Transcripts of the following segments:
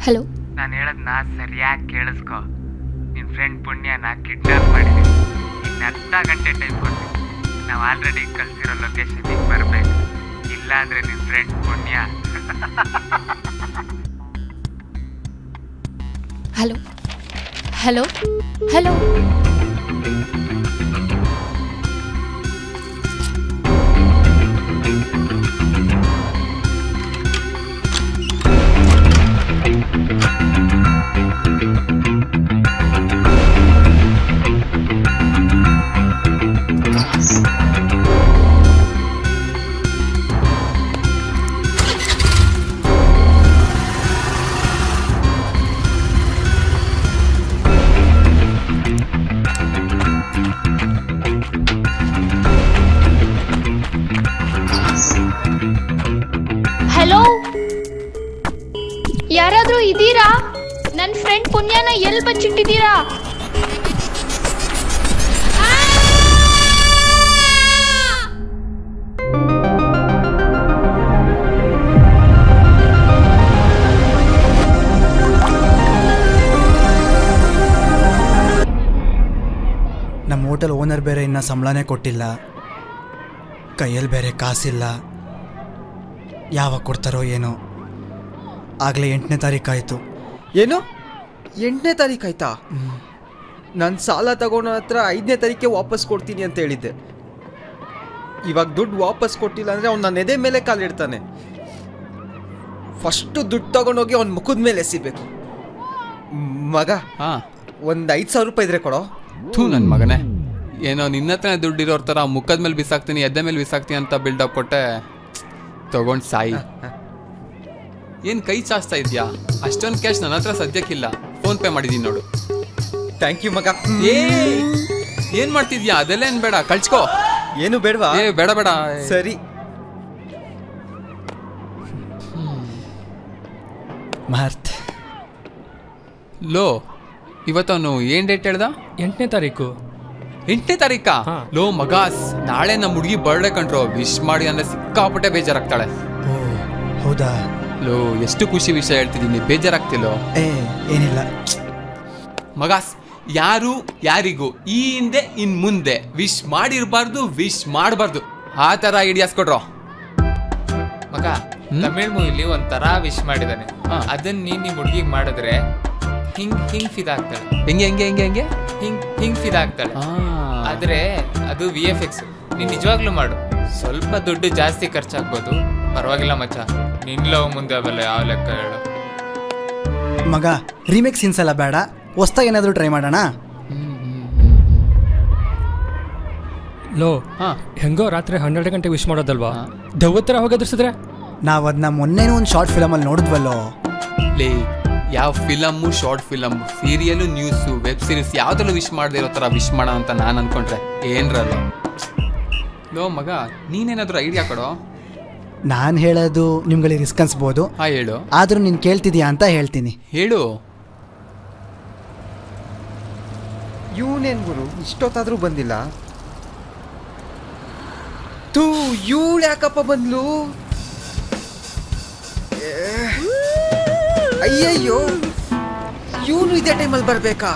Hello. ನಾನು ಹೇಳೋದನ್ನ ಸರಿಯಾಗಿ ಕೇಳಿಸ್ಕೊ. ನಿನ್ನ ಫ್ರೆಂಡ್ ಪುಣ್ಯನ ಕಿಡ್ನಾಪ್ ಮಾಡಿದ್ವಿ. ಇನ್ನು ಅರ್ಧ ಗಂಟೆ ಟೈಮ್ ಕೊಡ್ತೀವಿ. ನಾವು ಆಲ್ರೆಡಿ ಕಳಿಸಿರೋ ಲೊಕೇಶನ್ಗೆ ಬರಬೇಕು. ಇಲ್ಲ ಅಂದರೆ ನಿನ್ನ ಫ್ರೆಂಡ್ ಪುಣ್ಯ. Hello hello hello. ಹಲೋ, ಯಾರಾದ್ರೂ ಇದ್ದೀರಾ? ನನ್ನ ಫ್ರೆಂಡ್ ಪುಣ್ಯನ ಎಲ್ಲಿ ಬಚ್ಚಿಟ್ಟಿದ್ದೀರಾ? ನಮ್ಮ ಹೋಟೆಲ್ ಓನರ್ ಬೇರೆ ಇನ್ನೂ ಸಂಬಳನೇ ಕೊಟ್ಟಿಲ್ಲ, ಕೈಯಲ್ಲಿ ಬೇರೆ ಕಾಸಿಲ್ಲ. ಯಾವಾಗ ಕೊಡ್ತಾರೋ ಏನೋ. ಆಗಲೇ 8ನೇ ತಾರೀಕು ಆಯಿತು. ಏನು 8ನೇ ತಾರೀಕು ಆಯ್ತಾ? ನಾನು ಸಾಲ ತಗೊಂಡ ಹತ್ರ 5ನೇ ತಾರೀಕೆ ವಾಪಸ್ ಕೊಡ್ತೀನಿ ಅಂತ ಹೇಳಿದ್ದೆ. ಇವಾಗ ದುಡ್ಡು ವಾಪಸ್ ಕೊಟ್ಟಿಲ್ಲ ಅಂದರೆ ಅವ್ನು ನನ್ನ ಎದೆ ಮೇಲೆ ಕಾಲಿಡ್ತಾನೆ. ಫಸ್ಟು ದುಡ್ಡು ತಗೊಂಡೋಗಿ ಅವ್ನ ಮುಖದ ಮೇಲೆ ಎಸಿಬೇಕು. ಮಗ, ಒಂದು 5,000 ರೂಪಾಯಿ ಇದ್ರೆ ಕೊಡೋ. ನನ್ನ ಮಗನೇ, ಏನೋ ನಿನ್ನ ಹತ್ರನೇ ದುಡ್ಡು ಇರೋರ ಥರ ಮುಖದ ಮೇಲೆ ಬಿಸಾಕ್ತೀನಿ, ಎದ್ದೆ ಮೇಲೆ ಬಿಸಾಕ್ತೀನಿ ಅಂತ ಬಿಲ್ಡಪ್ ಕೊಟ್ಟೆ. ತಗೊಂಡು ಸಾಯಿ. ಏನು ಕೈ ಚಾಚ್ತಾ ಇದೆಯಾ? ಅಷ್ಟೊಂದು ಕ್ಯಾಶ್ ನನ್ನ ಹತ್ರ ಸದ್ಯಕ್ಕಿಲ್ಲ. ಫೋನ್ ಪೇ ಮಾಡಿದ್ದೀನಿ ನೋಡು. ಥ್ಯಾಂಕ್ ಯು ಮಗ. ಏನು ಮಾಡ್ತಿದ್ಯಾ? ಅದೆಲ್ಲ ಏನು ಬೇಡ, ಕಳ್ಸ್ಕೋ. ಏನು ಬೇಡವಾ? ಬೇಡ ಬೇಡ. ಸರಿ. ಮಾರ್ತ್ ಲೋ, ಇವತ್ತವನು ಏನು ಡೇಟ್ ಹೇಳ್ದ? 8ನೇ ತಾರೀಕು. 8ನೇ ತಾರೀಕಾ? ಲೋ ಮಗಾಸ್, ನಾಳೆ ನಮ್ಮ ಹುಡುಗಿ ಬರ್ಡೇ ಕಂಡ್ರು. ವಿಶ್ ಮಾಡಿ ಅಂದ್ರೆ ಸಿಕ್ಕಾಪಟ್ಟೆ ಬೇಜಾರಾಗ್ತಾಳೆ. ಓ ಹೌದಾ? ಲೋ, ಎಷ್ಟು ಖುಷಿ ವಿಷಯ ಹೇಳ್ತಿದ್ದೀನಿ, ಬೇಜಾರಾಗ್ತಿಲ್ಲೋ? ಏನಿಲ್ಲ ಮಗಾಸ್. ಯಾರು ಯಾರಿಗೂ ಈ ಹಿಂದೆ ಇನ್ ಮುಂದೆ ವಿಶ್ ಮಾಡಿರ್ಬಾರ್ದು, ವಿಶ್ ಮಾಡಬಾರ್ದು. ಆ ಥರ ಐಡಿಯಾಸ್ ಕೊಡ್ರೋ ಮಗ. ತಮಿಳ್ ಮೂವಿಲಿ ಒಂಥರ ವಿಶ್ ಮಾಡಿದಾನೆ. ಅದನ್ನ ನೀನ್ ಹುಡುಗಿಗೆ ಮಾಡಿದ್ರೆ ಹಿಂಗ್ ಫಿದಾಗ್ತಾಳೆ. ಹಿಂಗ್ ಫಿದಾಗ್ತಾಳೆ. ಆದ್ರೆ ಅದು VFX. ನೀನ್ ನಿಜವಾಗ್ಲೂ ಮಾಡು. ಸ್ವಲ್ಪ ದುಡ್ಡು ಜಾಸ್ತಿ ಖರ್ಚಾಗ್ಬೋದು, ಪರವಾಗಿಲ್ಲ ಮಚ್ಚ. ನಿನ್ ಲವ್ ಮುಂದೆ ಅವೆಲ್ಲ ಯಾವ ಲೆಕ್ಕ ಹೇಳು ಮಗ. ರೀಮೇಕ್ ಸೀನ್ಸ್ ಎಲ್ಲ ಬೇಡ, ಹೊಸ್ದಾಗಿ ಏನಾದರೂ ಟ್ರೈ ಮಾಡೋಣ. ಲೋ, ಹೆಂಗೋ ರಾತ್ರಿ 12 ಗಂಟೆ ವಿಶ್ ಮಾಡೋದಲ್ವಾ? ದೆವ್ವತ್ತರ ಹೋಗೋದ್ರಿಸಿದ್ರೆ ನಾವು ಅದನ್ನ ಮೊನ್ನೆನೂ ಒಂದು ಶಾರ್ಟ್ ಫಿಲಮಲ್ಲಿ ನೋಡಿದ್ವಲ್ಲೋ. ಲೇ, ಯಾವ film, short film, serial, news, web series ಯಾವುದಲ್ಲೂ ವಿಶ್ ಮಾಡದೇ ಇರೋ ಥರ ವಿಶ್ ಮಾಡೋ ಅಂತ ನಾನು ಅನ್ಕೊಂಡ್ರೆ ಏನ್ರಲ್ಲ. ಲೋ ಮಗ, ನೀನೇನಾದರೂ ಐಡಿಯಾ ಕೊಡೋ. ನಾನು ಹೇಳೋದು ನಿಮ್ಗಳಿಗೆ ರಿಸ್ಕ್ ಅನ್ಸ್ಬೋದು. ಹೇಳು. ಆದರೂ ನೀನು ಕೇಳ್ತಿದ್ಯಾ ಅಂತ ಹೇಳ್ತೀನಿ. ಹೇಳು. ಇವನೇನ್ ಗುರು ಇಷ್ಟೊತ್ತಾದ್ರೂ ಬಂದಿಲ್ಲ? ತೂ, ಇವಳು ಯಾಕಪ್ಪ ಬಂದ್ಲು? ಅಯ್ಯಯ್ಯೋ, ಇವನು ಇದೇ ಟೈಮಲ್ಲಿ ಬರ್ಬೇಕಾ?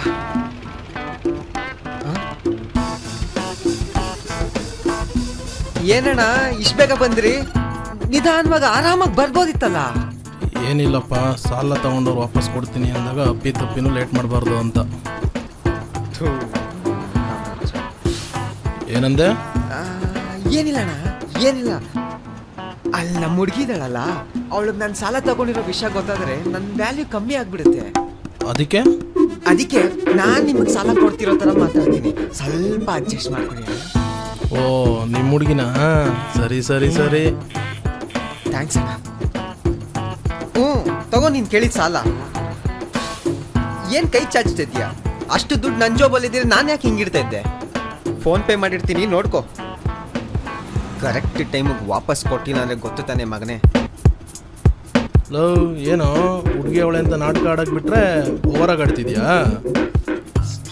ಏನಣ್ಣ ಇಷ್ಟ ಬೇಗ ಬಂದ್ರಿ? ನಿಧಾನವಾಗ ಆರಾಮಾಗಿ ಬರ್ಬೋದಿತ್ತಲ್ಲ. ಏನಿಲ್ಲಪ್ಪ, ಸಾಲ ತಗೊಂಡವ್ರು ವಾಪಸ್ ಕೊಡ್ತೀನಿ ಅಂದಾಗ ಅಪ್ಪಿ ತಪ್ಪಿನೂ ಲೇಟ್ ಮಾಡಬಾರ್ದು ಅಂತ. ಏನಂದೆ? ಏನಿಲ್ಲ ಅಣ್ಣ, ಏನಿಲ್ಲ. ಅಲ್ಲಿ ನಮ್ಮ ಹುಡುಗಿದಳಲ್ಲ, ಅವಳಿಗೆ ನಾನು ಸಾಲ ತಗೊಂಡಿರೋ ವಿಷಯ ಗೊತ್ತಾದ್ರೆ ನನ್ನ ವ್ಯಾಲ್ಯೂ ಕಮ್ಮಿ ಆಗ್ಬಿಡುತ್ತೆ. ಅದಕ್ಕೆ ನಾನು ನಿಮಗೆ ಸಾಲ ಕೊಡ್ತಿರೋ ಥರ ಮಾತಾಡ್ತೀನಿ. ಸ್ವಲ್ಪ ಅಡ್ಜಸ್ಟ್ ಮಾಡ್ಕೊಡಿ. ಓ, ನಿಮ್ಮ ಹುಡುಗಿನ? ಸರಿ ಸರಿ ಸರಿ, ಥ್ಯಾಂಕ್ಸ್ ಅಣ್ಣ. ತಗೋ ನೀನು ಕೇಳಿದ ಸಾಲ. ಏನು ಕೈ ಚಾಚ್ತಿದ್ಯಾ? ಅಷ್ಟು ದುಡ್ಡು ನನ್ನ ಜಾಬಲ್ಲಿದ್ದರೆ ನಾನು ಯಾಕೆ ಹಿಂಗಿಡ್ತಾ ಇದ್ದೆ? ಫೋನ್ ಪೇ ಮಾಡಿರ್ತೀನಿ, ನೋಡ್ಕೊ. ಕರೆಕ್ಟ್ ಟೈಮಿಗೆ ವಾಪಸ್ ಕೊಟ್ಟಿಲ್ಲ ಅಂದರೆ ಗೊತ್ತು ತಾನೆ ಮಗನೇ. ಲವ್, ಏನೋ ಹುಡುಗಿ ಅವಳೆ ಅಂತ ನಾಟಕ ಆಡಕ್ಕೆ ಬಿಟ್ರೆ ಓವರಾಗಿ ಆಡ್ತಿದ್ಯಾ?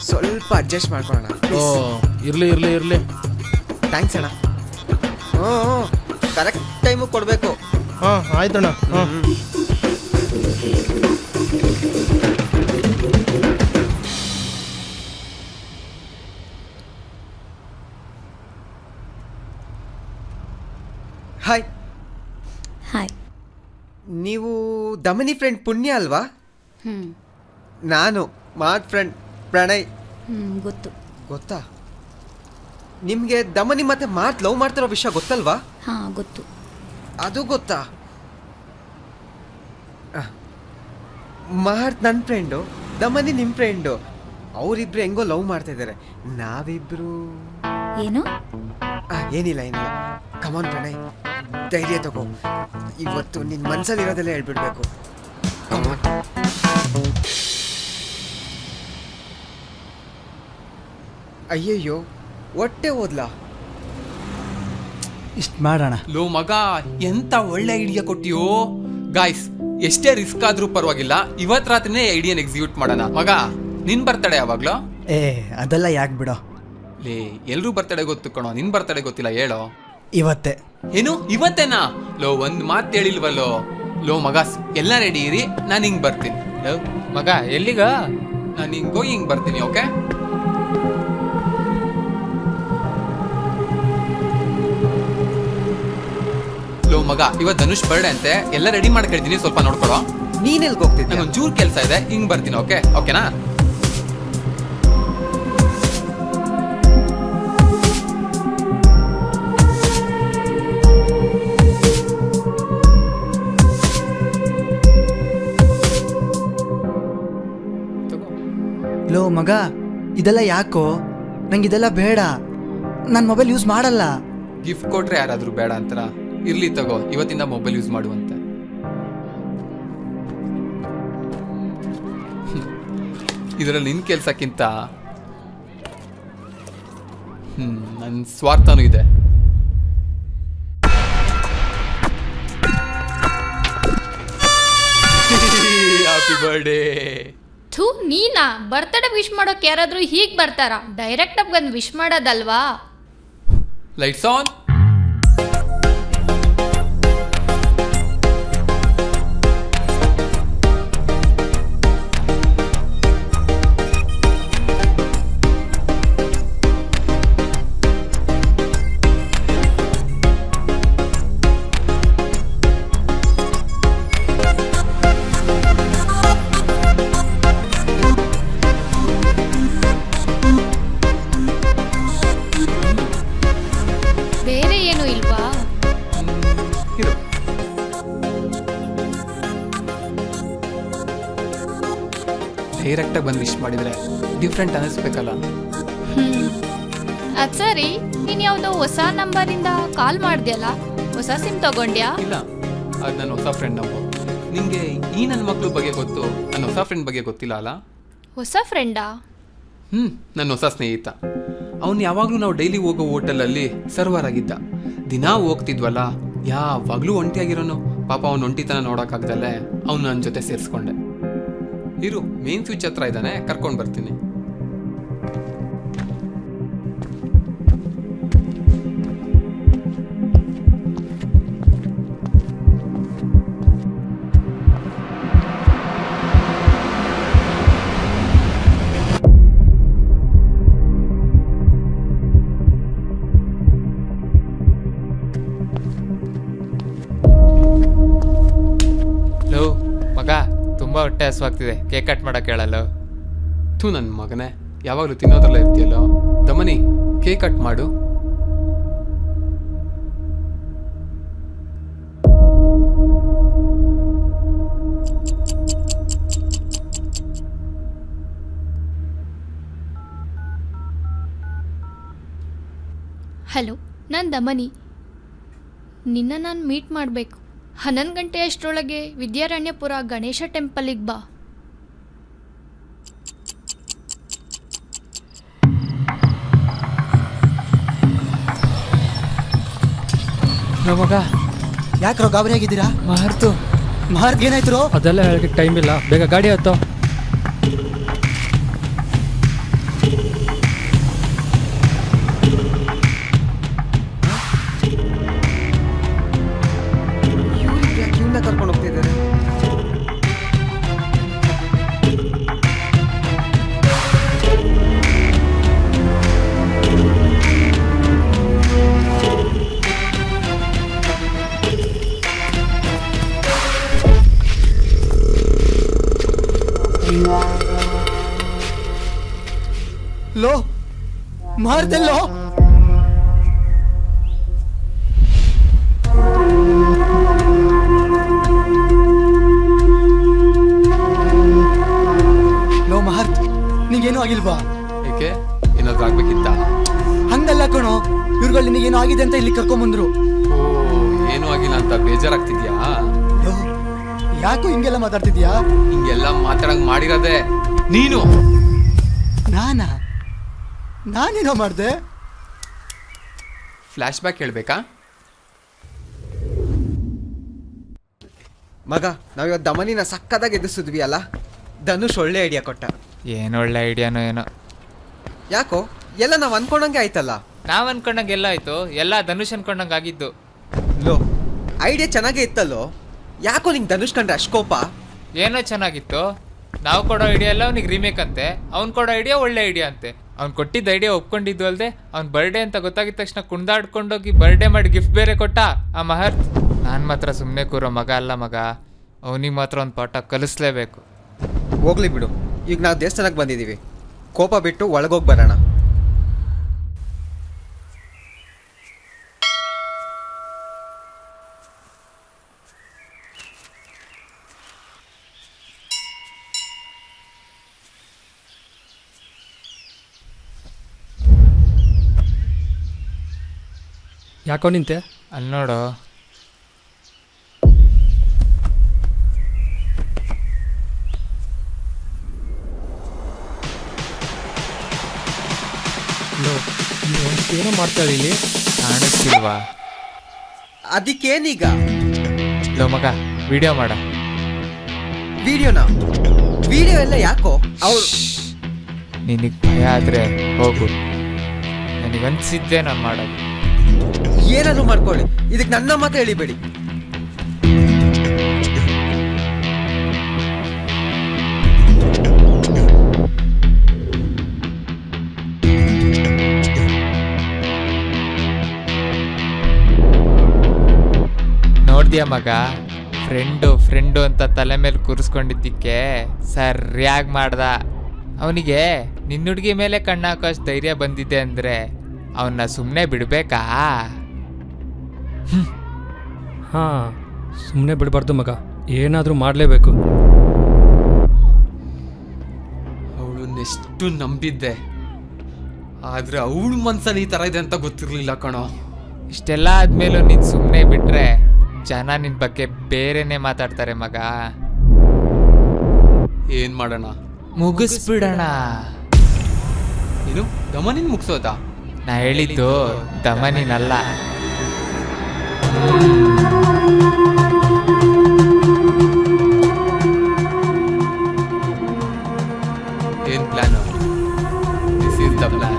ಸ್ವಲ್ಪ ಅಡ್ಜಸ್ಟ್ ಮಾಡ್ಕೊಳ್ಳೋಣ. ಓ, ಇರಲಿ ಇರಲಿ ಇರಲಿ. ಥ್ಯಾಂಕ್ಸ್ ಅಣ್ಣ. ಕರೆಕ್ಟ್ ಟೈಮಿಗೆ ಕೊಡಬೇಕು. ಆಯ್ತಣ್ಣ. ನೀವು ದಮನಿ ಫ್ರೆಂಡ್ ಪುಣ್ಯ ಅಲ್ವಾ? ಹ್ಮ್ ನಾನು ಮಾತ್ ಫ್ರೆಂಡ್ ಪ್ರಣಯ್. ಗೊತ್ತು. ಗೊತ್ತಾ? ನಿಮಗೆ ದಮನಿ ಮತ್ತೆ ಮಾತ್ ಲವ್ ಮಾಡ್ತಿರೋ ವಿಷಯ ಗೊತ್ತಲ್ವಾ? ಹಾ ಗೊತ್ತು. ಅದು ಗೊತ್ತಾ? ಮಾರ್ತ್ ನನ್ನ ಫ್ರೆಂಡು, ದಮನಿ ನಿಮ್ಮ ಫ್ರೆಂಡು. ಅವರಿಬ್ರು ಹೆಂಗೋ ಲವ್ ಮಾಡ್ತಾ ಇದ್ದಾರೆ. ನಾವಿಬ್ರು ಏನು? ಏನಿಲ್ಲ ಕಮಾನ್ ಪ್ರಣಯ್, ಧೈರ್ಯ ತಗೋ. ಇವತ್ತು ನಿನ್ನ ಮನ್ಸಲ್ಲಿರೋದೆಲ್ಲ ಹೇಳ್ಬಿಡ್ಬೇಕು. ಕಮಾನ್. ಅಯ್ಯಯ್ಯೋ, ಹೊಟ್ಟೆ ಓದ್ಲಾ? ಇಷ್ಟು ಮಾಡೋಣ. ಲೋ ಮಗ, ಎಂತ ಒಳ್ಳೆ ಐಡಿಯಾ ಕೊಟ್ಟಿಯೋ. ಗಾಯ್ಸ್, ಎಷ್ಟೇ ರಿಸ್ಕ್ ಆದ್ರೂ ಪರವಾಗಿಲ್ಲ, ಇವತ್ ರಾತ್ರಿನೇ ಐಡಿಯಾನ ಎಕ್ಸಿಕ್ಯೂಟ್ ಮಾಡೋಣ. ಮಗ, ನಿನ್ ಬರ್ತಡೆ ಯಾವಾಗ್ಲೋ? ಅದೆಲ್ಲ ಯಾಕೆ ಬಿಡೋ. ಲೇ, ಎಲ್ರೂ ಬರ್ತಡೆ ಗೊತ್ತು ಕಣೋ, ನಿನ್ ಬರ್ತಡೆ ಗೊತ್ತಿಲ್ಲ ಹೇಳೋ. ಇವತ್ತೇ. ಏನು ಇವತ್ತೇನಾ? ಲೋ, ಒಂದ್ ಮಾತು ಹೇಳಿಲ್ವಲ್ಲೋ. ಲೋ ಮಗ, ಎಲ್ಲ ರೆಡಿ ಇರಿ, ನಾನು ಹಿಂಗ್ ಬರ್ತೀನಿ. ಲೋ ಮಗ, ಎಲ್ಲಿಗ? ನಾನು ಹಿಂಗೋಗಿ ಹಿಂಗ್ ಬರ್ತೀನಿ, ಓಕೆ? ಲೋ ಮಗ, ಇವತ್ತು ಧನುಷ್ ಬರ್ಡೇ ಅಂತೆ, ಎಲ್ಲ ರೆಡಿ ಮಾಡ್ಕೊಳ್ತೀನಿ, ಸ್ವಲ್ಪ ನೋಡ್ಕೊಳೋ. ನೀನೆಲ್ಗೆ ಹೋಗ್ತಿದ್ದೆ? ನಂಗೊಂದು ಚೂರು ಕೆಲಸ ಇದೆ, ಹಿಂಗ್ ಬರ್ತೀನಿ, ಓಕೆ? ಓಕೆನಾ? ಲೋ ಮಗ, ಇದೆಲ್ಲ ಯಾಕೋ? ನಂಗೆ ಇದೆಲ್ಲ ಬೇಡ. ನಾನು ಮೊಬೈಲ್ ಯೂಸ್ ಮಾಡಲ್ಲ. ಗಿಫ್ಟ್ ಕೊಟ್ರೆ ಯಾರಾದ್ರೂ ಬೇಡ ಅಂತಾರ? ಇರ್ಲಿ ತಗೋ, ಇವತ್ತಿಂದ ಮೊಬೈಲ್ ಯೂಸ್ ಮಾಡುವಂತೆ. ಇದರಲ್ಲಿ ನಿನ್ ಕೆಲ್ಸಕ್ಕಿಂತ ನನ್ನ ಸ್ವಾರ್ಥನೂ ಇದೆ. Happy birthday. ಥೂ, ನೀನಾ ಬರ್ತಡೇ ವಿಶ್ ಮಾಡೋಕೆ ಯಾರಾದರೂ ಹೀಗೆ ಬರ್ತಾರಾ? ಡೈರೆಕ್ಟಾಗಿ ಬಂದು ವಿಶ್ ಮಾಡೋದಲ್ವಾ? Lights on. ಬೇರೆ ಏನು ಇಲ್ವಾ? ಇರು. ಡೈರೆಕ್ಟಾಗಿ ಬಂದು ವಿಶ್ ಮಾಡಿದ್ರೆ ಡಿಫ್ರೆಂಟ್ ಅನ್ನಿಸ್ಬೇಕಲ್ಲ. ಅದು ಸರಿ, ನೀನು ಯಾವುದೋ ಹೊಸ ನಂಬರಿಂದ ಕಾಲ್ ಮಾಡ್ದ್ಯಲ್ಲ, ಹೊಸ ಸಿಮ್ ತಗೊಂಡ್ಯಾ? ಇಲ್ಲ, ಅದು ನನ್ನ ಹೊಸ ಫ್ರೆಂಡ್ ನಂಬರ್. ನಿಂಗೆ ಈ ನನ್ನ ಮಕ್ಳ ಬಗ್ಗೆ ಗೊತ್ತು, ನನ್ನ ಹೊಸ ಫ್ರೆಂಡ್ ಬಗ್ಗೆ ಗೊತ್ತಿಲ್ಲ ಅಲ್ಲ? ಹೊಸ ಫ್ರೆಂಡಾ? ನನ್ನ ಹೊಸ ಸ್ನೇಹಿತ. ಅವನು ಯಾವಾಗಲೂ ನಾವು ಡೈಲಿ ಹೋಗೋ ಹೋಟೆಲಲ್ಲಿ ಸರ್ವರ್ ಆಗಿದ್ದ. ದಿನಾ ಹೋಗ್ತಿದ್ವಲ್ಲ, ಯಾವಾಗಲೂ ಒಂಟಿಯಾಗಿರೋನು. ಪಾಪ ಅವ್ನು ಒಂಟಿತನ ನೋಡೋಕ್ಕಾಗ್ದಲ್ಲೇ ಅವನು ನನ್ನ ಜೊತೆ ಸೇರಿಸ್ಕೊಂಡೆ. ಇರು, ಮೇನ್ ಸ್ವಿಚ್ ಹತ್ರ ಇದ್ದಾನೆ, ಕರ್ಕೊಂಡು ಬರ್ತೀನಿ. ಲೋ ಮಗ, ತುಂಬಾ ಹೊಟ್ಟೆ ಹಸುವಾಗ್ತಿದೆ, ಕೇಕ್ ಕಟ್ ಮಾಡಕ್ ಹೇಳಲ್ಲ? ಥೂ ನನ್ನ ಮಗನೇ, ಯಾವಾಗಲೂ ತಿನ್ನೋದ್ರಲ್ಲ ಇರ್ತೀಯಲ್ಲೋ. ದಮನಿ, ಕೇಕ್ ಕಟ್ ಮಾಡು. ಹಲೋ, ನಾನು ದಮನಿ. ನಿನ್ನ ನಾನು ಮೀಟ್ ಮಾಡಬೇಕು. 11 ಗಂಟೆ ಅಷ್ಟರೊಳಗೆ ವಿದ್ಯಾರಣ್ಯಪುರ ಗಣೇಶ ಟೆಂಪಲಿಗೆ ಬಾ. ಮಗ, ಯಾಕ್ರೋ ಗಾಬರಿ ಆಗಿದ್ದೀರಾ? ಮಾರ್ತು ಮಾರ್ಗ್ ಏನಾಯ್ತು? ಅದೆಲ್ಲ ಹೇಳಕ್ಕೆ ಟೈಮ್ ಇಲ್ಲ, ಬೇಗ ಗಾಡಿ ಹತ್ತೋ. ಇವ್ನ ಕರ್ಕೊಂಡು ಹೋಗ್ತಿದ್ದಾರೆ. ಲೋ ಮಾರ್ದೆಲ್ಲೋ. ಲೋ ಮಹರ್ತ್, ನಿಂಗೇನು ಆಗಿಲ್ವಾ? ಏಕೆ ಏನಾದ್ರು ಆಗ್ಬೇಕಿತ್ತ? ಹಂಗಲ್ಲ ಕಣೋ, ಇವ್ರುಗಳು ನಿನಗೇನು ಆಗಿದೆ ಅಂತ ಇಲ್ಲಿ ಕರ್ಕೊಂಬಂದ್ರು. ಓ, ಏನೂ ಆಗಿಲ್ಲ ಅಂತ ಬೇಜಾರಾಗ್ತಿದ್ಯಾ? ಲೋ, ಯಾಕೋ ಹಿಂಗೆಲ್ಲ ಮಾತಾಡ್ತಿದ್ಯಾ? ಹಿಂಗೆಲ್ಲ ಮಾತಾಡಂಗ್ ಮಾಡಿರೋದೆ ನೀನು. ನಾನೇನೋ ಮಾಡ್ದೆ? ಫ್ಲಾಶ್ ಬ್ಯಾಕ್ ಹೇಳ್ಬೇಕಾ? ಮಗ, ನಾವಿವತ್ತು ದಮನಿನ ಸಕ್ಕದಾಗಿ ಎದುರಿಸಿದ್ವಿ ಅಲ್ಲ. ಧನುಷ್ ಒಳ್ಳೆ ಐಡಿಯಾ ಕೊಟ್ಟ. ಏನೊಳ್ಳೆ ಐಡಿಯಾನೋ ಏನೋ. ಯಾಕೋ ಎಲ್ಲ ನಾವು ಅನ್ಕೊಂಡಂಗೆ ಆಯ್ತಲ್ಲ. ನಾವ್ ಅನ್ಕೊಂಡಂಗೆ ಎಲ್ಲ ಆಯ್ತು, ಎಲ್ಲ ಧನುಷ್ ಅನ್ಕೊಂಡಂಗೆ ಆಗಿದ್ದು. ಲೋ, ಐಡಿಯಾ ಚೆನ್ನಾಗೇ ಇತ್ತಲ್ಲೋ, ಯಾಕೋ ನಿಂಗೆ ಧನುಷ್ ಕಂಡ್ರೆ ಅಷ್ಟು ಕೋಪ? ಏನೋ ಚೆನ್ನಾಗಿತ್ತು. ನಾವು ಕೊಡೋ ಐಡಿಯಾ ಎಲ್ಲ ಅವ್ನಿಗೆ ರೀಮೇಕ್ ಅಂತೆ, ಅವ್ನು ಕೊಡೋ ಐಡಿಯಾ ಒಳ್ಳೆ ಐಡಿಯಾ ಅಂತೆ. ಅವ್ನು ಕೊಟ್ಟಿದ್ದ ಐಡಿಯಾ ಒಪ್ಕೊಂಡಿದ್ದು ಅಲ್ಲದೆ ಅವ್ನ ಬರ್ಡೇ ಅಂತ ಗೊತ್ತಾಗಿದ ತಕ್ಷಣ ಕುಣ್ದಾಡ್ಕೊಂಡೋಗಿ ಬರ್ಡೇ ಮಾಡಿ ಗಿಫ್ಟ್ ಬೇರೆ ಕೊಟ್ಟ ಆ ಮಹರ್ತ್. ನಾನು ಮಾತ್ರ ಸುಮ್ಮನೆ ಕೂರೋ ಮಗ ಅಲ್ಲ ಮಗ, ಅವನಿಗೆ ಮಾತ್ರ ಒಂದು ಪಾಠ ಕಲಿಸ್ಲೇಬೇಕು. ಹೋಗ್ಲಿ ಬಿಡು, ಈಗ ನಾವು ದೇವಸ್ಥಾನಕ್ಕೆ ಬಂದಿದ್ದೀವಿ, ಕೋಪ ಬಿಟ್ಟು ಒಳಗೋಗಿ ಬರೋಣ. ಯಾಕೋ ನಿಂತೆ? ಅಲ್ಲಿ ನೋಡು. ಏನೋ ಮಾಡ್ತಾಳೆ ಇಲ್ಲಿ, ಕಾಣಿಸ್ತಿಲ್ವಾ? ಅದಕ್ಕೇನೀಗ? ಲೋ ಮಗ, ವಿಡಿಯೋ ಮಾಡ. ವಿಡಿಯೋ ಎಲ್ಲ ಯಾಕೋ? ಅವ್ರು ನಿನಗೆ ಭಯ ಆದರೆ ಹೋಗು, ನನಗನ್ಸಿದ್ದೆ ನಾನು ಮಾಡೋದು. ಏನಾದ್ರು ಮಾಡ್ಕೊಳ್ಳಿ, ಇದಕ್ಕೆ ನನ್ನ ಮಾತು ಹೇಳಿಬೇಡಿ. ನೋಡ್ದ್ಯಾ ಮಗ, ಫ್ರೆಂಡು ಅಂತ ತಲೆ ಮೇಲೆ ಕೂರಿಸ್ಕೊಂಡಿದ್ದಕ್ಕೆ ಸರಿಯಾಗಿ ಮಾಡ್ದ. ಅವನಿಗೆ ನಿನ್ನ ಹುಡುಗಿ ಮೇಲೆ ಕಣ್ಣಾಕೋಷ್ಟು ಧೈರ್ಯ ಬಂದಿದೆ ಅಂದರೆ ಅವನ್ನ ಸುಮ್ಮನೆ ಬಿಡಬೇಕಾ? ಹಾಂ, ಸುಮ್ಮನೆ ಬಿಡಬಾರ್ದು ಮಗ, ಏನಾದರೂ ಮಾಡಲೇಬೇಕು. ಅವಳನ್ನೆಷ್ಟು ನಂಬಿದ್ದೆ, ಆದರೆ ಅವಳ ಮನ್ಸಲ್ಲಿ ಈ ಥರ ಇದೆ ಅಂತ ಗೊತ್ತಿರಲಿಲ್ಲ ಕಣೋ. ಇಷ್ಟೆಲ್ಲ ಆದ್ಮೇಲೂ ನೀನು ಸುಮ್ಮನೆ ಬಿಟ್ರೆ ಜನ ನಿನ್ನ ಬಗ್ಗೆ ಬೇರೆನೇ ಮಾತಾಡ್ತಾರೆ ಮಗ. ಏನು ಮಾಡೋಣ? ಮುಗಿಸ್ಬಿಡೋಣ. ನೀನು ದಮನಿನ್ ಮುಗಿಸೋದಾ? ನಾ ಹೇಳಿದ್ದು ದಮನಿನಲ್ಲ. ಏನು plan? This is the plan.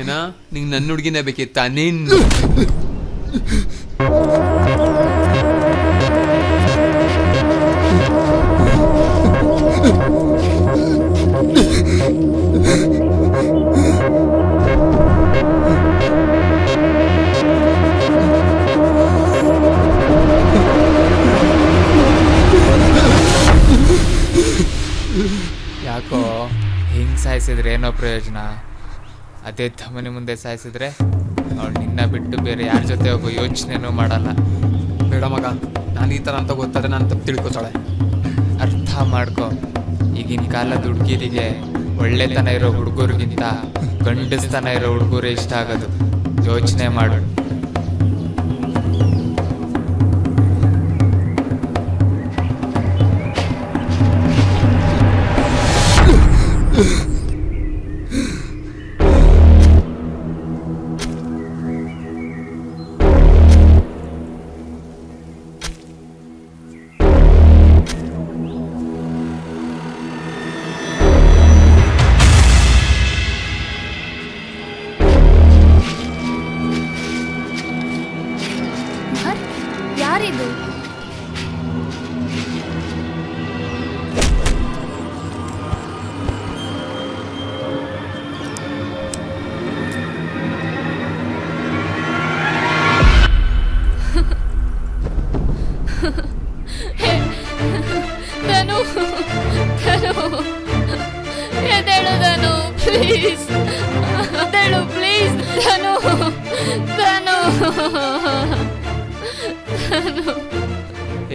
ಏನಾ, ನಿಂಗೆ ನನ್ನ ಹುಡುಗಿನೇ ಬೇಕಿತ್ತ? ನೀನು ಯಾಕೋ ಹಿಂಗೆ ಸಾಯಿಸಿದ್ರೆ ಏನೋ ಪ್ರಯೋಜನ? ಅದೇ ಧಮನಿ ಮುಂದೆ ಸಾಯಿಸಿದ್ರೆ ಅವಳು ನಿನ್ನ ಬಿಟ್ಟು ಬೇರೆ ಯಾರ ಜೊತೆ ಹೋಗೋ ಯೋಚನೆನೂ ಮಾಡಲ್ಲ. ಬೇಡ ಮಗ, ನಾನು ಈ ಥರ ಅಂತ ಗೊತ್ತಾದ್ರೆ ನಾನು ತಪ್ಪು ತಿಳ್ಕೊತಾಳೆ. ಅರ್ಥ ಮಾಡ್ಕೊ, ಈಗಿನ ಕಾಲದ ಹುಡುಗಿರಿಗೆ ಒಳ್ಳೆತನ ಇರೋ ಹುಡುಗರಿಗಿಂತ ಗಂಡಸ್ತನ ಇರೋ ಹುಡುಗರೇ ಇಷ್ಟ ಆಗೋದು. ಯೋಚನೆ ಮಾಡು.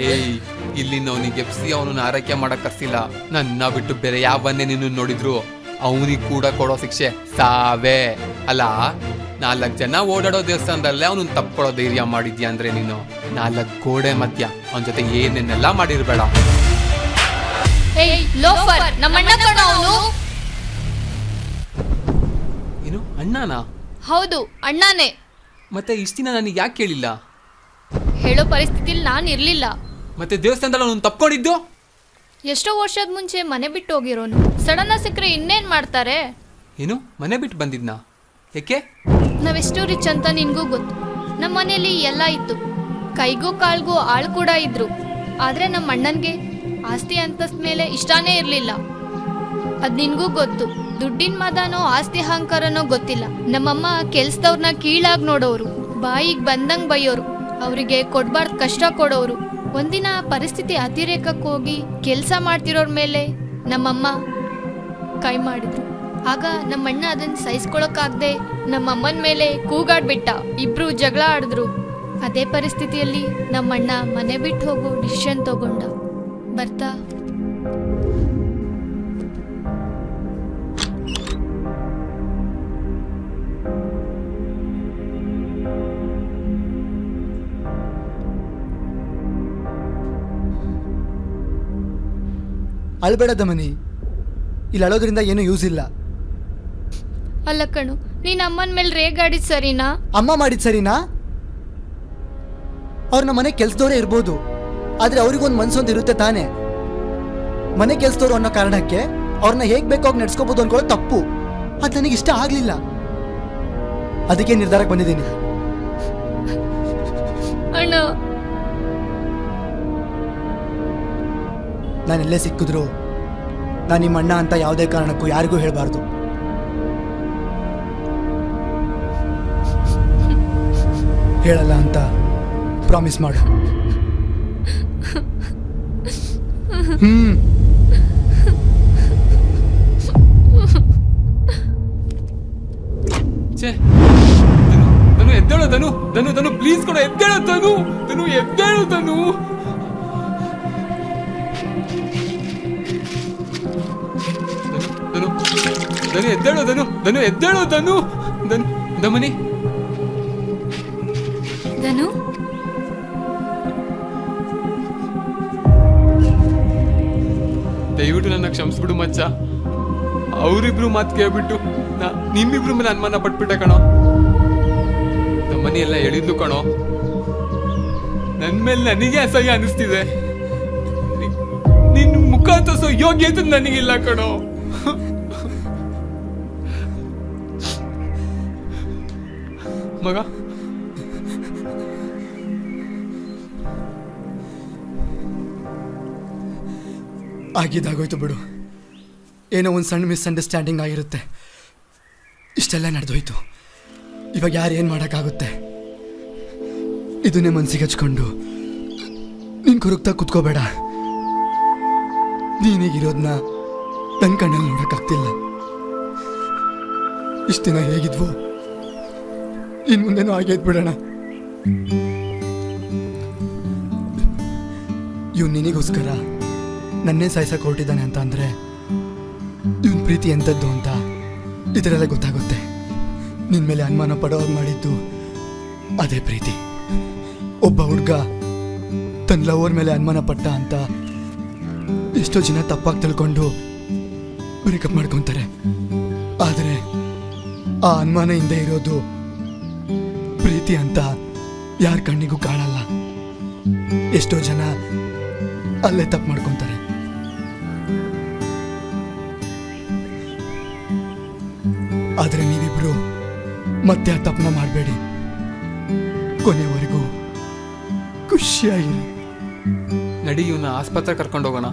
ಏಯ್ ಇಲ್ಲಿ ಅವನಿಗೆ ಎಪ್ಸಿ ಅವನನ್ನ ಆರೈಕೆ ಮಾಡಕ್ ಕರ್ಸಿಲ್ಲ. ನನ್ನ ಬಿಟ್ಟು ಬೇರೆ ಯಾವನ್ನೇ ನಿನ್ನ ನೋಡಿದ್ರು ಅವನಿಗೆ ಕೂಡ ಕೊಡೋ ಶಿಕ್ಷೆ ಸಾವೇ. ಅಲ್ಲ 4 ಜನ ಓಡಾಡೋ ದೇವಸ್ಥಾನದಲ್ಲೇ ಅವನನ್ನ ತಪ್ಕೊಳ್ಳೋ ಧೈರ್ಯ ಮಾಡಿದ್ಯಾ ಅಂದ್ರೆ ನೀನು 4 ಗೋಡೆ ಮಧ್ಯ ಅವನ ಜೊತೆ ಏನೇನೆಲ್ಲ ಮಾಡಿರ್ಬೇಡ. ಏಯ್ ಲೋಫರ್, ನಮ್ಮಣ್ಣ ಕಣ ಅವನು. ಏನು ಅಣ್ಣನಾ? ಹೌದು, ಅಣ್ಣನೇ. ಮತ್ತೆ ಇಷ್ಟ ದಿನ ನನಗೆ ಯಾಕೆ ಕೇಳಿಲ್ಲ? ಹೇಳೋ ಪರಿಸ್ಥಿತಿಲಿ ನಾನು ಇರ್ಲಿಲ್ಲ. ಮತ್ತೆ ದೇವಸ್ಥಾನದಲ್ಲಿ ಅವನು ತಪ್ಕೊಂಡಿದ್ದು? ಎಷ್ಟೋ ವರ್ಷದ ಮುಂಚೆ ಮನೆ ಬಿಟ್ಟು ಹೋಗಿರೋನು. ಸಡನ್ ಆಗಿ ಸಿಕ್ಕರೆ ಇನ್ನೇನ್ ಮಾಡ್ತಾರೆ? ಏನು ಮನೆ ಬಿಟ್ಟು ಬಂದಿದ್ನಾ? ಯಾಕೆ? ನಾವೆಷ್ಟು ರಿಚ್ ಅಂತ ನಿನ್ಗೂ ಗೊತ್ತು. ನಮ್ಮ ಮನೆಯಲ್ಲಿ ಎಲ್ಲ ಇತ್ತು, ಕೈಗೂ ಕಾಲ್ಗೂ ಆಳು ಕೂಡ ಇದ್ರು. ಆದ್ರೆ ನಮ್ಮ ಅಣ್ಣನ್ಗೆ ಆಸ್ತಿ ಅಂತಸ್ತ ಮೇಲೆ ಇಷ್ಟಾನೇ ಇರ್ಲಿಲ್ಲ. ಅದ್ ನಿನ್ಗೂ ಗೊತ್ತು. ದುಡ್ಡಿನ ಮದನೋ ಆಸ್ತಿ ಅಹಂಕಾರನೋ ಗೊತ್ತಿಲ್ಲ. ನಮ್ಮಮ್ಮ ಕೆಲ್ಸದವ್ರನ್ನ ಕೀಳಾಗಿ ನೋಡೋರು, ಬಾಯಿಗೆ ಬಂದಂಗ್ ಬೈಯೋರು, ಅವರಿಗೆ ಕೊಡ್ಬಾರ್ದು ಕಷ್ಟ ಕೊಡೋರು. ಒಂದಿನ ಪರಿಸ್ಥಿತಿ ಅತಿರೇಕಕ್ಕೆ ಹೋಗಿ ಕೆಲಸ ಮಾಡ್ತಿರೋರ್ ಮೇಲೆ ನಮ್ಮಮ್ಮ ಕೈ ಮಾಡಿದ್ರು. ಆಗ ನಮ್ಮಣ್ಣ ಅದನ್ನ ಸಹಿಸ್ಕೊಳಕ್ಕಾಗ್ದೆ ನಮ್ಮಮ್ಮನ ಮೇಲೆ ಕೂಗಾಡ್ಬಿಟ್ಟ. ಇಬ್ರು ಜಗಳ ಆಡಿದ್ರು. ಅದೇ ಪರಿಸ್ಥಿತಿಯಲ್ಲಿ ನಮ್ಮಣ್ಣ ಮನೆ ಬಿಟ್ಟು ಹೋಗೋ ಡಿಸಿಷನ್ ತಗೊಂಡ. ಬರ್ತಾ ಅಳ್ಬೇಡ ದಮನಿ, ಇಲ್ಲಿ ಅಳೋದ್ರಿಂದ ಏನೂ ಯೂಸ್ ಇಲ್ಲ. ಅಲ್ಲ ಕಣು, ನೀನ್ ಅಮ್ಮನ ಮೇಲೆ ರೇಗಾಡಿದ್ ಸರಿನಾ? ಅಮ್ಮ ಮಾಡಿದ್ ಸರಿನಾ? ಅವ್ರನ್ನ ಮನೆ ಕೆಲ್ಸದವರೇ ಇರ್ಬೋದು, ಆದ್ರೆ ಅವ್ರಿಗೊಂದು ಮನ್ಸೊಂದು ಇರುತ್ತೆ ತಾನೇ. ಮನೆ ಕೆಲ್ಸದವ್ರು ಅನ್ನೋ ಕಾರಣಕ್ಕೆ ಅವ್ರನ್ನ ಹೇಗ್ ಬೇಕೋ ನಡ್ಸ್ಕೋಬಹುದು ಅನ್ಕೊಳ್ಳೋ ತಪ್ಪು. ಅದು ನನಗೆ ಇಷ್ಟ ಆಗ್ಲಿಲ್ಲ, ಅದಕ್ಕೆ ನಿರ್ಧಾರಕ್ಕೆ ಬಂದಿದ್ದೀನಿ. ಅಣ್ಣ, ನಾನೆಲ್ಲೇ ಸಿಕ್ಕಿದ್ರು ನಾನು ನಿಮ್ಮ ಅಣ್ಣ ಅಂತ ಯಾವುದೇ ಕಾರಣಕ್ಕೂ ಯಾರಿಗೂ ಹೇಳಬಾರ್ದು. ಹೇಳಲ್ಲ ಅಂತ ಪ್ರಾಮಿಸ್ ಮಾಡು. ಛೇ ಧನು ಎದ್ದೇಳು, ಧನು ಧನು ಧನು ಪ್ಲೀಸ್ ಕೊಡು, ಎದ್ದೇಳು ಧನು, ಧನು ಎದ್ದೇಳು ಧನು. ಧನು ಧನು ಎದ್ದೇಳು, ಧನು ಧನು ಎದ್ದೇಳು, ಧನು ಧನು ದಮನಿ. ಧನು, ದಯವಿಟ್ಟು ನನ್ನ ಕ್ಷಮಿಸ್ಬಿಡು ಮಚ್ಚ. ಅವರಿಬ್ರು ಮಾತು ಕೇಳ್ಬಿಟ್ಟು ನಿಮ್ಮಿಬ್ರು ಮೇಲೆ ಅನುಮಾನ ಪಟ್ಬಿಟ್ಟೆ ಕಣೋ. ನಮ್ಮನೆ ಎಲ್ಲ ಎಳಿದ್ಲು ಕಣೋ. ನನ್ ಮೇಲೆ ನನಗೆ ಅಸಹ್ಯ ಅನಿಸ್ತಿದೆ. ನಿನ್ ಮುಖ ತೋರಿಸೋ ಯೋಗ್ಯತೆ ನನಗಿಲ್ಲ ಕಣೋ. ಮಗ, ಆಗಿದ್ದಾಗೋಯ್ತು ಬಿಡು. ಏನೋ ಒಂದು ಸಣ್ಣ ಮಿಸ್ಅಂಡರ್ಸ್ಟ್ಯಾಂಡಿಂಗ್ ಆಗಿರುತ್ತೆ. ಇಷ್ಟೆಲ್ಲ ನಡೆದೋಯ್ತು. ಇವಾಗ ಯಾರು ಏನು ಮಾಡೋಕ್ಕಾಗುತ್ತೆ? ಇದನ್ನೇ ಮನಸ್ಸಿಗೆ ಹಚ್ಕೊಂಡು ನೀನು ಕೊರಗ್ತಾ ಕುತ್ಕೋಬೇಡ. ನೀನೀಗಿರೋದನ್ನ ನನ್ನ ಕಣ್ಣಲ್ಲಿ ನೋಡೋಕ್ಕಾಗ್ತಿಲ್ಲ. ಇಷ್ಟು ದಿನ ಹೇಗಿದ್ವು ಇನ್ನು ಮುಂದೆನೂ ಹಾಗೆ ಇದ್ಬಿಡೋಣ. ಇವ್ನು ನಿನಗೋಸ್ಕರ ನನ್ನೇ ಸಾಯಿಸಕ್ಕೆ ಹೊರಟಿದ್ದಾನೆ ಅಂತ ಅಂದರೆ ಇವನ್ ಪ್ರೀತಿ ಎಂಥದ್ದು ಅಂತ ಇದರಲ್ಲೇ ಗೊತ್ತಾಗುತ್ತೆ. ನಿನ್ನ ಮೇಲೆ ಅನುಮಾನ ಪಡೋರು ಮಾಡಿದ್ದು ಅದೇ ಪ್ರೀತಿ. ಒಬ್ಬ ಹುಡುಗ ತನ್ನ ಲವರ್ ಮೇಲೆ ಅನುಮಾನ ಪಟ್ಟ ಅಂತ ಎಷ್ಟೋ ಜನ ತಪ್ಪಾಗಿ ತಿಳ್ಕೊಂಡು ಬ್ರೇಕಪ್ ಮಾಡ್ಕೊತಾರೆ. ಆದರೆ ಆ ಅನುಮಾನ ಹಿಂದೆ ಇರೋದು ಪ್ರೀತಿ ಅಂತ ಯಾರ ಕಣ್ಣಿಗೂ ಕಾಣಲ್ಲ. ಎಷ್ಟೋ ಜನ ಅಲ್ಲೇ ತಪ್ಪು ಮಾಡ್ಕೊತಾರೆ. ಆದರೆ ನೀವಿಬ್ರು ಮತ್ತೆ ಆ ತಪ್ಪನ್ನ ಮಾಡಬೇಡಿ. ಕೊನೆವರೆಗೂ ಖುಷಿಯಾಗಿರಿ. ನಡಿ, ಇವನ್ನ ಆಸ್ಪತ್ರೆ ಕರ್ಕೊಂಡು ಹೋಗೋಣ.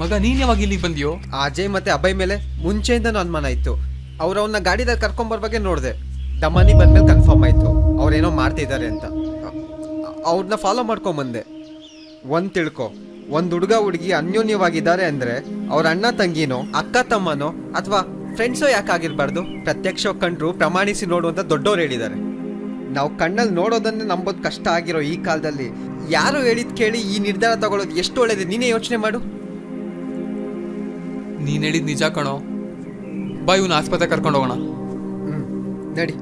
ಮಗ, ನೀನ್ ಯಾವಾಗ ಇಲ್ಲಿಗೆ ಬಂದಿಯೋ? ಅಜಯ್ ಮತ್ತೆ ಅಭಯ್ ಮೇಲೆ ಮುಂಚೆಯಿಂದನೂ ಅನುಮಾನ ಇತ್ತು. ಅವ್ರನ್ನ ಗಾಡಿದಲ್ಲಿ ಕರ್ಕೊಂಬರ್ಬೇಕೆ ನೋಡಿದೆ. ದಮನಿ ಬಂದ್ಮೇಲೆ ಕನ್ಫರ್ಮ್ ಆಯ್ತು ಅವ್ರೇನೋ ಮಾಡ್ತಿದ್ದಾರೆ ಅಂತ. ಅವ್ರನ್ನ ಫಾಲೋ ಮಾಡ್ಕೊಂಬಂದೆ. ಒಂದ್ ತಿಳ್ಕೊ, ಒಂದ್ ಹುಡುಗ ಹುಡುಗಿ ಅನ್ಯೋನ್ಯವಾಗಿದ್ದಾರೆ ಅಂದ್ರೆ ಅವ್ರ ಅಣ್ಣ ತಂಗಿನೋ ಅಕ್ಕ ತಮ್ಮನೋ ಅಥವಾ ಫ್ರೆಂಡ್ಸು ಯಾಕಾಗಿರ್ಬಾರ್ದು? ಪ್ರತ್ಯಕ್ಷ ಕಂಡ್ರು ಪ್ರಮಾಣಿಸಿ ನೋಡು ಅಂತ ದೊಡ್ಡವ್ರು ಹೇಳಿದ್ದಾರೆ. ನಾವು ಕಣ್ಣಲ್ಲಿ ನೋಡೋದನ್ನೇ ನಂಬೋದು ಕಷ್ಟ ಆಗಿರೋ ಈ ಕಾಲದಲ್ಲಿ ಯಾರು ಹೇಳಿದ್ ಕೇಳಿ ಈ ನಿರ್ಧಾರ ತಗೊಳ್ಳೋದು ಎಷ್ಟು ಒಳ್ಳೇದು, ನೀನೇ ಯೋಚನೆ ಮಾಡು. ನೀನ್ ಹೇಳಿದ್ ನಿಜ ಕಣೋ. ಬಾ, ಇವ್ನ ಆಸ್ಪತ್ರೆ ಕರ್ಕೊಂಡು ಹೋಗೋಣ. ನಡಿ.